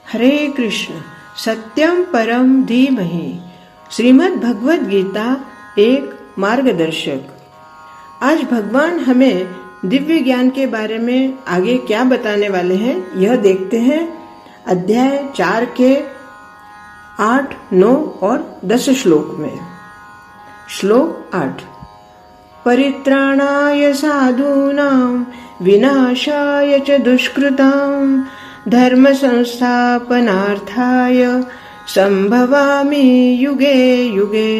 हरे कृष्ण। सत्यम परम धीमहि। श्रीमद् भगवद गीता एक मार्गदर्शक। आज भगवान हमें दिव्य ज्ञान के बारे में आगे क्या बताने वाले हैं यह देखते हैं। अध्याय 4 के 8, 9 और 10 श्लोक में। श्लोक 8। परित्राणाय साधूनां विनाशाय च दुष्कृतां धर्म संस्थापनार्थाय संभवामि युगे युगे।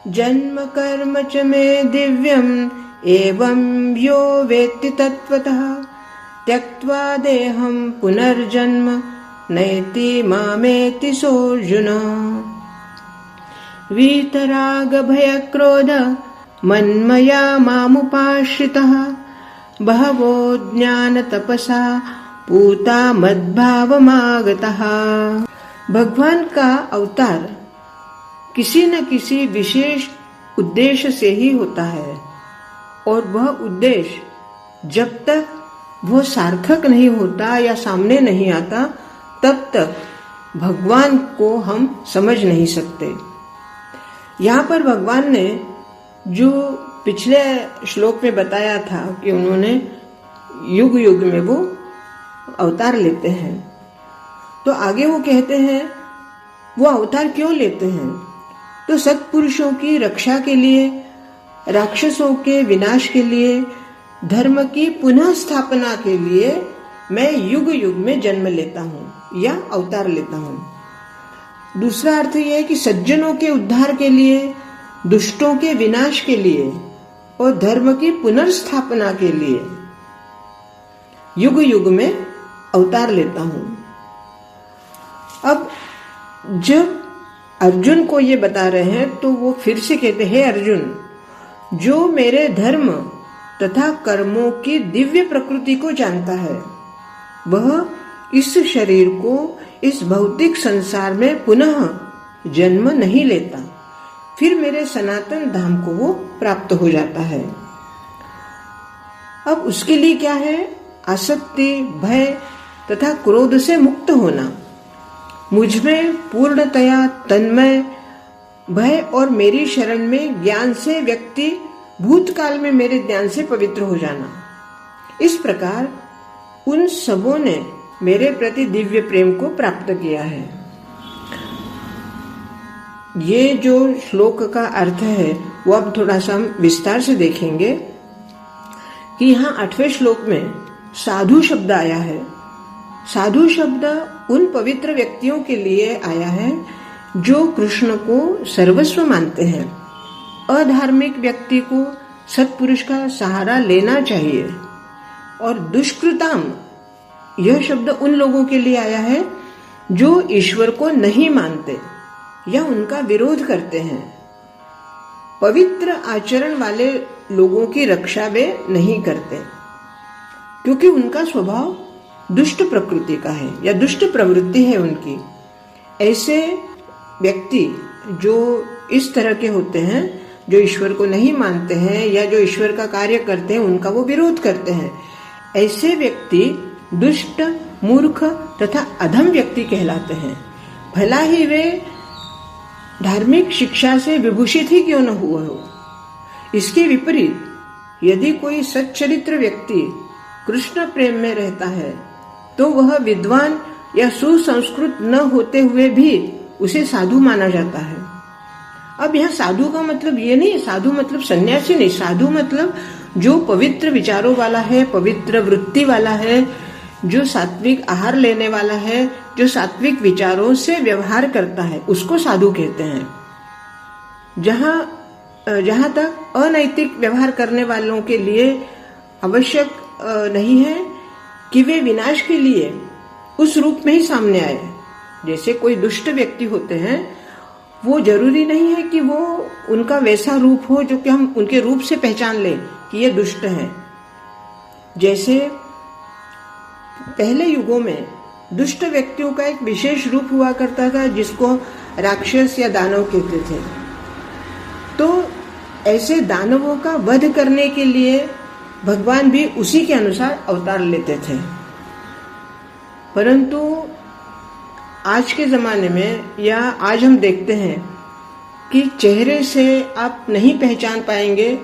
जन्म कर्म च मे दिव्यम् एवं यो वेत्ति तत्त्वतः त्यक्त्वा देहं पुनर्जन्म नैति मामेति सोऽर्जुन। वीतराग भय क्रोध मन्मया मामुपाश्रितः बहवो ज्ञान तपसा पूता मद्भावमागतः। भगवान का अवतार किसी न किसी विशेष उद्देश्य से ही होता है और वह उद्देश्य जब तक वह सार्थक नहीं होता या सामने नहीं आता तब तक भगवान को हम समझ नहीं सकते। यहाँ पर भगवान ने जो पिछले श्लोक में बताया था कि उन्होंने युग युग में वो अवतार लेते हैं, तो आगे वो कहते हैं वो अवतार क्यों लेते हैं, तो सत्पुरुषों की रक्षा के लिए, राक्षसों के विनाश के लिए, धर्म की पुनः स्थापना के लिए मैं युग युग में जन्म लेता हूँ या अवतार लेता हूँ। दूसरा अर्थ यह है कि सज्जनों के उद्धार के लिए, दुष्टों के विनाश के लिए और धर्म की पुनर्स्थापना के लिए युग युग में अवतार लेता हूं। अब जब अर्जुन को ये बता रहे हैं तो वो फिर से कहते हैं, अर्जुन, जो मेरे धर्म तथा कर्मों की दिव्य प्रकृति को जानता है वह इस शरीर को इस भौतिक संसार में पुनः जन्म नहीं लेता, फिर मेरे सनातन धाम को वो प्राप्त हो जाता है। अब उसके लिए क्या है? आसक्ति, भय तथा क्रोध से मुक्त होना, मुझ में पूर्णतया तन्मय भय और मेरी शरण में ज्ञान से व्यक्ति भूतकाल में मेरे ज्ञान से पवित्र हो जाना। इस प्रकार उन सबों ने मेरे प्रति दिव्य प्रेम को प्राप्त किया है। ये जो श्लोक का अर्थ है वो अब थोड़ा सा हम विस्तार से देखेंगे कि यहाँ 8वें श्लोक में साधु शब्द आया है। साधु शब्द उन पवित्र व्यक्तियों के लिए आया है जो कृष्ण को सर्वस्व मानते हैं। अधार्मिक व्यक्ति को सत्पुरुष का सहारा लेना चाहिए। और दुष्कृताम यह शब्द उन लोगों के लिए आया है जो ईश्वर को नहीं मानते या उनका विरोध करते हैं। पवित्र आचरण वाले लोगों की रक्षा वे नहीं करते क्योंकि उनका स्वभाव दुष्ट प्रकृति का है या दुष्ट प्रवृत्ति है उनकी। ऐसे व्यक्ति जो इस तरह के होते हैं, जो ईश्वर को नहीं मानते हैं या जो ईश्वर का कार्य करते हैं, उनका वो विरोध करते हैं। ऐसे व्यक्ति दुष्ट, मूर्ख तथा अधम व्यक्ति कहलाते हैं। भला ही वे धार्मिक शिक्षा से विभूषित ही क्यों न हुआ हो। इसके विपरीत यदि कोई सच्चरित्र व्यक्ति कृष्ण प्रेम में रहता है तो वह विद्वान या सुसंस्कृत न होते हुए भी उसे साधु माना जाता है। अब यहाँ साधु का मतलब ये नहीं, साधु मतलब सन्यासी नहीं, साधु मतलब जो पवित्र विचारों वाला है, पवित्र वृत्ति वाला है, जो सात्विक आहार लेने वाला है, जो सात्विक विचारों से व्यवहार करता है, उसको साधु कहते हैं। जहां तक अनैतिक व्यवहार करने वालों के लिए आवश्यक नहीं है कि वे विनाश के लिए उस रूप में ही सामने आए। जैसे कोई दुष्ट व्यक्ति होते हैं, वो जरूरी नहीं है कि वो उनका वैसा रूप हो जो कि हम उनके रूप से पहचान लें कि ये दुष्ट है। जैसे पहले युगों में दुष्ट व्यक्तियों का एक विशेष रूप हुआ करता था जिसको राक्षस या दानव कहते थे। तो ऐसे दानवों का वध करने के लिए भगवान भी उसी के अनुसार अवतार लेते थे। परंतु आज के ज़माने में या आज हम देखते हैं कि चेहरे से आप नहीं पहचान पाएंगे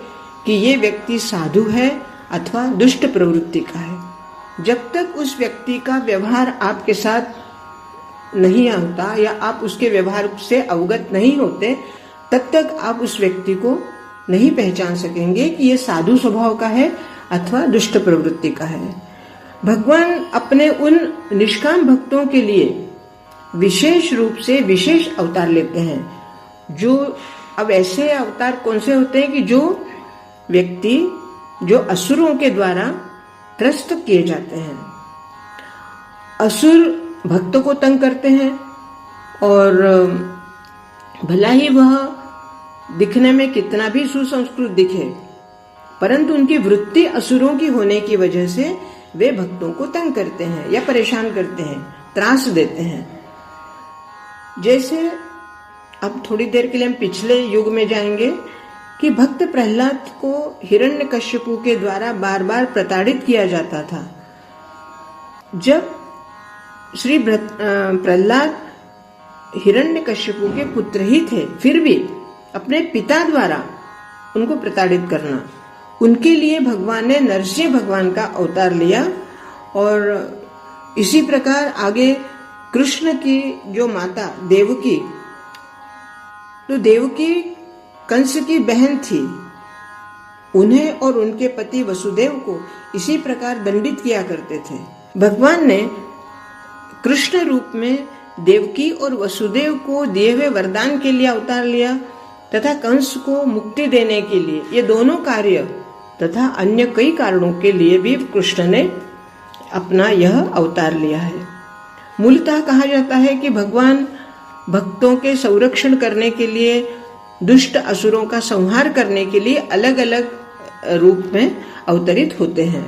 कि ये व्यक्ति साधु है अथवा दुष्ट प्रवृत्ति का है। जब तक उस व्यक्ति का व्यवहार आपके साथ नहीं होता या आप उसके व्यवहार से अवगत नहीं होते, तब तक आप उस व्यक्ति को नहीं पहचान सकेंगे कि ये साधु स्वभाव का है अथवा दुष्ट प्रवृत्ति का है। भगवान अपने उन निष्काम भक्तों के लिए विशेष रूप से विशेष अवतार लेते हैं। जो अब ऐसे अवतार कौन से होते हैं कि जो व्यक्ति जो असुरों के द्वारा त्रस्त किए जाते हैं, असुर भक्तों को तंग करते हैं और भला ही वह दिखने में कितना भी सुसंस्कृत दिखे, परंतु उनकी वृत्ति असुरों की होने की वजह से वे भक्तों को तंग करते हैं या परेशान करते हैं, त्रास देते हैं। जैसे अब थोड़ी देर के लिए हम पिछले युग में जाएंगे कि भक्त प्रहलाद को हिरण्यकश्यपु के द्वारा बार बार प्रताड़ित किया जाता था। जब श्री प्रहलाद हिरण्यकश्यपु के पुत्र ही थे, फिर भी अपने पिता द्वारा उनको प्रताड़ित करना, उनके लिए भगवान ने नरसिंह भगवान का अवतार लिया। और इसी प्रकार आगे कृष्ण की जो माता देवकी, तो देवकी कंस की बहन थी, उन्हें और उनके पति वसुदेव को इसी प्रकार दंडित किया करते थे। भगवान ने कृष्ण रूप में देवकी और वसुदेव को दिए हुए वरदान के लिए अवतार लिया तथा कंस को मुक्ति देने के लिए। ये दोनों कार्य तथा अन्य कई कारणों के लिए भी कृष्ण ने अपना यह अवतार लिया है। मूलतः कहा जाता है कि भगवान भक्तों के संरक्षण करने के लिए, दुष्ट असुरों का संहार करने के लिए अलग अलग रूप में अवतरित होते हैं।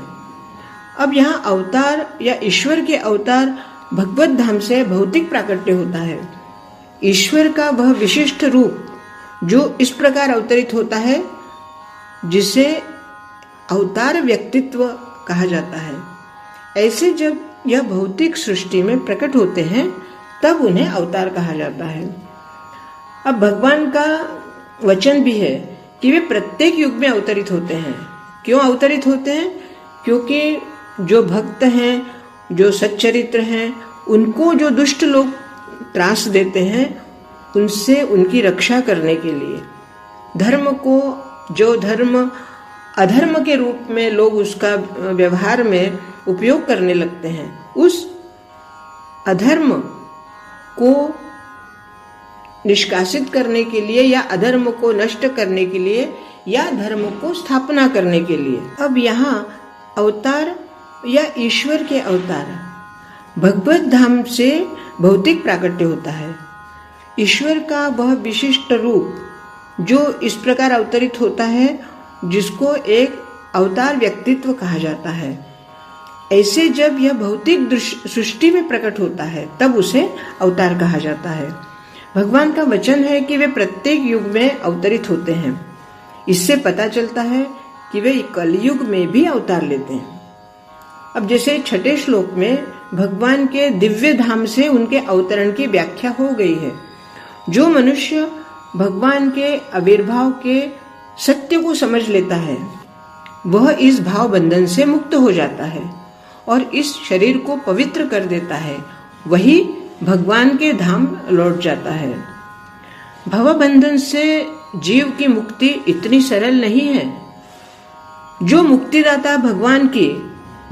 अब यहाँ अवतार या ईश्वर के अवतार भगवत धाम से भौतिक प्राकट्य होता है। ईश्वर का वह विशिष्ट रूप जो इस प्रकार अवतरित होता है जिसे अवतार व्यक्तित्व कहा जाता है। ऐसे जब यह भौतिक सृष्टि में प्रकट होते हैं तब उन्हें अवतार कहा जाता है। अब भगवान का वचन भी है कि वे प्रत्येक युग में अवतरित होते हैं। क्यों अवतरित होते हैं? क्योंकि जो भक्त हैं, जो सच्चरित्र हैं, उनको जो दुष्ट लोग त्रास देते हैं, उनसे उनकी रक्षा करने के लिए, धर्म को, जो धर्म अधर्म के रूप में लोग उसका व्यवहार में उपयोग करने लगते हैं, उस अधर्म को निष्कासित करने के लिए या अधर्म को नष्ट करने के लिए या धर्म को स्थापना करने के लिए। अब यहाँ अवतार या ईश्वर के अवतार भगवत धाम से भौतिक प्राकट्य होता है। ईश्वर का वह विशिष्ट रूप जो इस प्रकार अवतरित होता है जिसको एक अवतार व्यक्तित्व कहा जाता है। ऐसे जब यह भौतिक सृष्टि में प्रकट होता है तब उसे अवतार कहा जाता है। भगवान का वचन है कि वे प्रत्येक युग में अवतरित होते हैं। इससे पता चलता है कि वे कलयुग में भी अवतार लेते हैं। अब जैसे छठे श्लोक में भगवान के दिव्य धाम से उनके अवतरण की व्याख्या हो गई है। जो मनुष्य भगवान के आविर्भाव के सत्य को समझ लेता है वह इस भाव बंधन से मुक्त हो जाता है और इस शरीर को पवित्र कर देता है, वही भगवान के धाम लौट जाता है। भव बंधन से जीव की मुक्ति इतनी सरल नहीं है। जो मुक्तिदाता भगवान की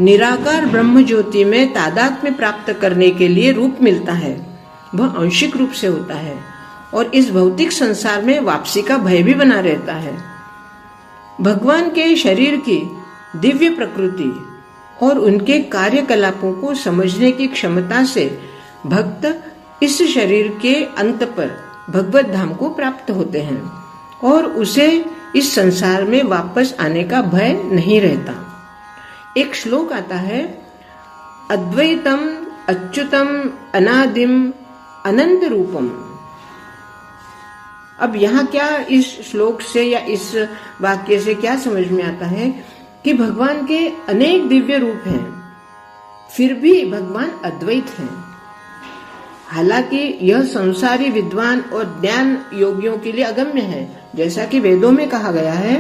निराकार ब्रह्म ज्योति में तादात्म्य प्राप्त करने के लिए रूप मिलता है वह आंशिक रूप से होता है और इस भौतिक संसार में वापसी का भय भी बना रहता है। भगवान के शरीर की दिव्य प्रकृति और उनके कार्यकलापों को समझने की क्षमता से भक्त इस शरीर के अंत पर भगवत धाम को प्राप्त होते हैं और उसे इस संसार में वापस आने का भय नहीं रहता। एक श्लोक आता है, अद्वैतम अच्युतम अनादिम अनंत रूपम। अब यहाँ क्या इस श्लोक से या इस वाक्य से क्या समझ में आता है कि भगवान के अनेक दिव्य रूप हैं फिर भी भगवान अद्वैत हैं। हालांकि यह संसारी विद्वान और ज्ञान योगियों के लिए अगम्य है। जैसा कि वेदों में कहा गया है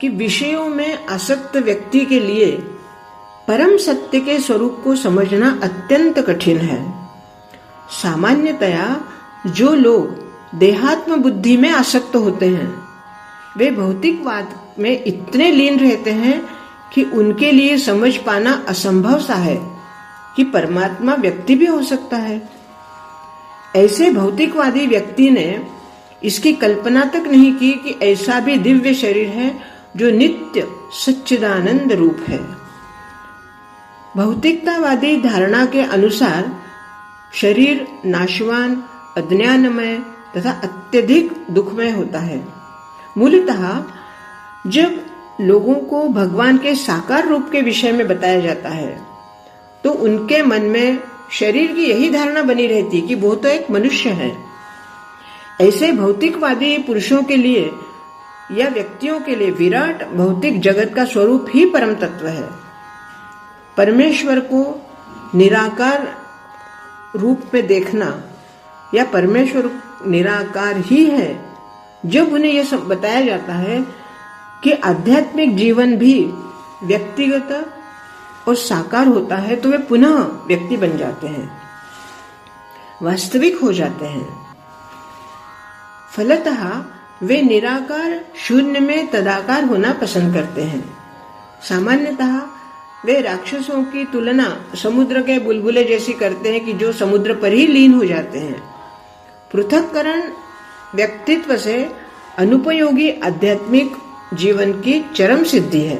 कि विषयों में आसक्त व्यक्ति के लिए परम सत्य के स्वरूप को समझना अत्यंत कठिन है। सामान्यतया जो लोग देहात्म बुद्धि में आसक्त होते हैं वे भौतिकवाद में इतने लीन रहते हैं कि उनके लिए समझ पाना असंभव सा है कि परमात्मा व्यक्ति भी हो सकता है। ऐसे भौतिकवादी व्यक्ति ने इसकी कल्पना तक नहीं की कि ऐसा भी दिव्य शरीर है जो नित्य सच्चिदानंद रूप है। भौतिकतावादी धारणा के अनुसार शरीर नाशवान, अज्ञानमय तथा अत्यधिक दुखमय होता है। मूलतः जब लोगों को भगवान के साकार रूप के विषय में बताया जाता है तो उनके मन में शरीर की यही धारणा बनी रहती कि वो तो एक मनुष्य है। ऐसे भौतिकवादी पुरुषों के लिए या व्यक्तियों के लिए विराट भौतिक जगत का स्वरूप ही परम तत्व है। परमेश्वर को निराकार रूप में देखना या परमेश्वर निराकार ही है। जब उन्हें यह सब बताया जाता है कि आध्यात्मिक जीवन भी व्यक्तिगत और साकार होता है तो वे पुनः व्यक्ति बन जाते हैं, वास्तविक हो जाते हैं। फलतः वे निराकार शून्य में तदाकार होना पसंद करते हैं। सामान्यतः वे राक्षसों की तुलना समुद्र के बुलबुले जैसी करते हैं कि जो समुद्र पर ही लीन हो जाते हैं। पृथक्करण व्यक्तित्व से अनुपयोगी आध्यात्मिक जीवन की चरम सिद्धि है।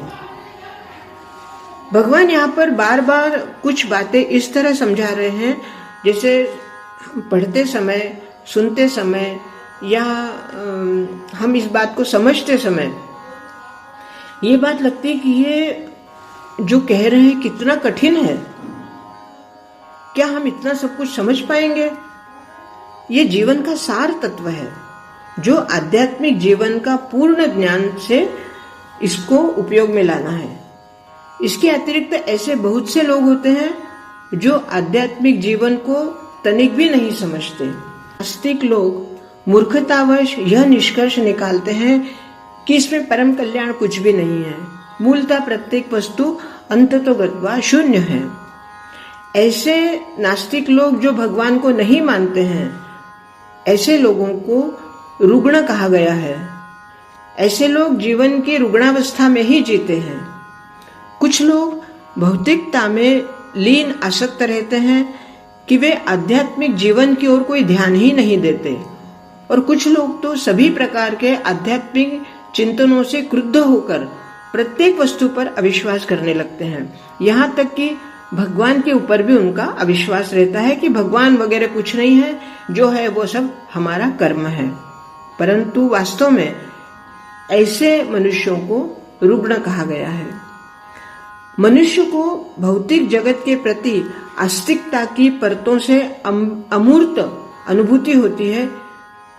भगवान यहाँ पर बार बार कुछ बातें इस तरह समझा रहे हैं जैसे पढ़ते समय, सुनते समय या हम इस बात को समझते समय ये बात लगती है कि ये जो कह रहे हैं कितना कठिन है। क्या हम इतना सब कुछ समझ पाएंगे? ये जीवन का सार तत्व है जो आध्यात्मिक जीवन का पूर्ण ज्ञान से इसको उपयोग में लाना है। इसके अतिरिक्त ऐसे बहुत से लोग होते हैं जो आध्यात्मिक जीवन को तनिक भी नहीं समझते। नास्तिक लोग मूर्खतावश यह निष्कर्ष निकालते हैं कि इसमें परम कल्याण कुछ भी नहीं है। मूलतः प्रत्येक वस्तु अंततोगत्वा शून्य है। ऐसे नास्तिक लोग जो भगवान को नहीं मानते हैं, ऐसे लोगों को रुग्ण कहा गया है। ऐसे लोग जीवन की रुग्णावस्था में ही जीते हैं। कुछ लोग भौतिकता में लीन आसक्त रहते हैं कि वे आध्यात्मिक जीवन की ओर कोई ध्यान ही नहीं देते, और कुछ लोग तो सभी प्रकार के आध्यात्मिक चिंतनों से क्रुद्ध होकर प्रत्येक वस्तु पर अविश्वास करने लगते हैं। यहाँ तक कि भगवान के ऊपर भी उनका अविश्वास रहता है कि भगवान वगैरह कुछ नहीं है, जो है वो सब हमारा कर्म है। परंतु वास्तव में ऐसे मनुष्यों को रुग्ण कहा गया है। मनुष्य को भौतिक जगत के प्रति आस्तिकता की परतों से अमूर्त अनुभूति होती है।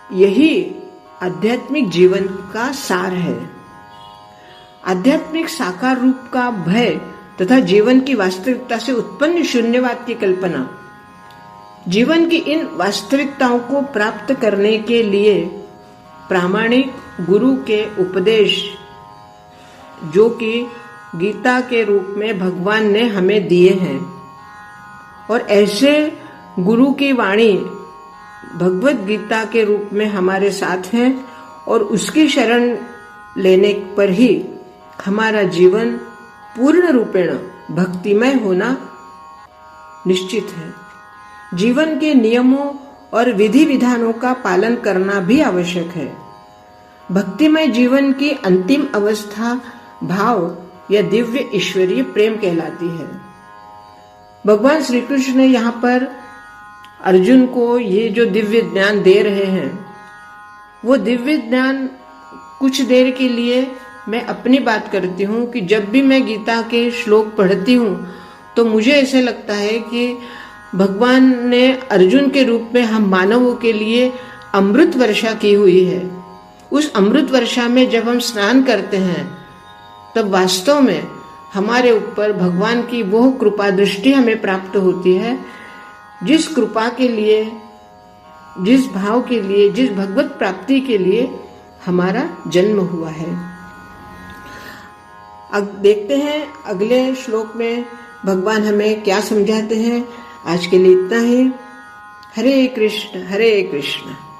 यही आध्यात्मिक जीवन का सार है। आध्यात्मिक साकार रूप का भय तथा जीवन की वास्तविकता से उत्पन्न शून्यवाद की कल्पना। जीवन की इन वास्तविकताओं को प्राप्त करने के लिए प्रामाणिक गुरु के उपदेश, जो कि गीता के रूप में भगवान ने हमें दिए हैं, और ऐसे गुरु की वाणी भगवत गीता के रूप में हमारे साथ है, और उसकी शरण लेने पर ही हमारा जीवन पूर्ण रूपेण भक्तिमय होना निश्चित है। जीवन के नियमों और विधि विधानों का पालन करना भी आवश्यक है। भक्तिमय जीवन की अंतिम अवस्था भाव या दिव्य ईश्वरीय प्रेम कहलाती है। भगवान श्री कृष्ण ने यहाँ पर अर्जुन को ये जो दिव्य ज्ञान दे रहे हैं, वो दिव्य ज्ञान कुछ देर के लिए मैं अपनी बात करती हूँ कि जब भी मैं गीता के श्लोक पढ़ती हूँ तो मुझे ऐसे लगता है कि भगवान ने अर्जुन के रूप में हम मानवों के लिए अमृत वर्षा की हुई है। उस अमृत वर्षा में जब हम स्नान करते हैं तब वास्तव में हमारे ऊपर भगवान की वो कृपा दृष्टि हमें प्राप्त होती है जिस कृपा के लिए, जिस भाव के लिए, जिस भगवत प्राप्ति के लिए हमारा जन्म हुआ है। अब देखते हैं अगले श्लोक में भगवान हमें क्या समझाते हैं। आज के लिए इतना ही। हरे कृष्ण हरे कृष्ण।